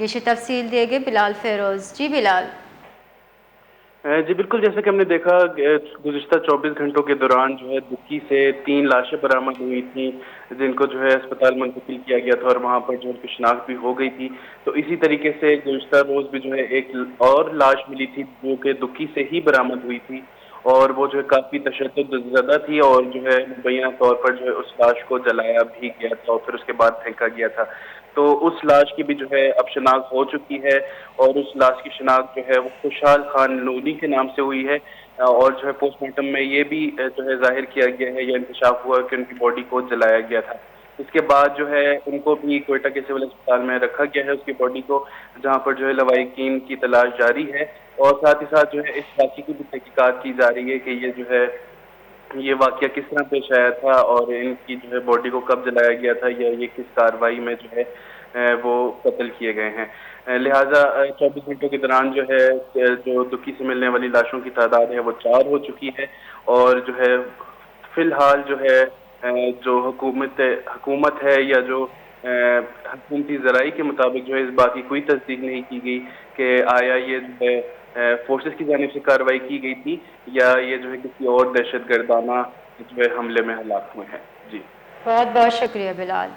گیش تفصیل دیے گے بلال فیروز۔ جی بلال۔ جی بالکل، جیسا کہ ہم نے دیکھا گزشتہ 24 گھنٹوں کے دوران جو ہے دکی سے 3 لاشیں برآمد ہوئی تھیں، جن کو جو ہے اسپتال منتقل کیا گیا تھا اور وہاں پر جو ہے کی شناخت بھی ہو گئی تھی۔ تو اسی طریقے سے گزشتہ روز بھی جو ہے ایک اور لاش ملی تھی جو کہ دکی سے ہی برآمد ہوئی تھی، اور وہ جو ہے کافی تشدد زدہ تھی، اور جو ہے مبینہ طور پر جو ہے اس لاش کو جلایا بھی گیا تھا اور پھر اس کے بعد پھینکا گیا تھا۔ تو اس لاش کی بھی جو ہے اب شناخت ہو چکی ہے، اور اس لاش کی شناخت جو ہے وہ خوشحال خان لودھی کے نام سے ہوئی ہے، اور جو ہے پوسٹ مارٹم میں یہ بھی جو ہے ظاہر کیا گیا ہے یا انکشاف ہوا کہ ان کی باڈی کو جلایا گیا تھا۔ اس کے بعد جو ہے ان کو بھی کوئٹہ کے سول اسپتال میں رکھا گیا ہے، اس کی باڈی کو، جہاں پر جو ہے لواحقین کی تلاش جاری ہے، اور ساتھ ہی ساتھ جو ہے اس واقعے کی بھی تحقیقات کی جا رہی ہے کہ یہ جو ہے یہ واقعہ کس طرح پیش آیا تھا، اور ان کی جو ہے باڈی کو کب جلایا گیا تھا، یا یہ کس کارروائی میں جو ہے وہ قتل کیے گئے ہیں۔ لہٰذا 24 گھنٹوں کے دوران جو ہے جو دکی سے ملنے والی لاشوں کی تعداد ہے وہ 4 ہو چکی ہے، اور جو ہے فی الحال جو ہے جو حکومت ہے یا جو حکومتی ذرائع کے مطابق جو ہے اس بات کی کوئی تصدیق نہیں کی گئی کہ آیا یہ جو ہے فورسز کی جانب سے کارروائی کی گئی تھی، یا یہ جو ہے کسی اور دہشت گردانہ جو ہے حملے میں ہلاک ہوئے ہیں۔ جی بہت بہت شکریہ بلال۔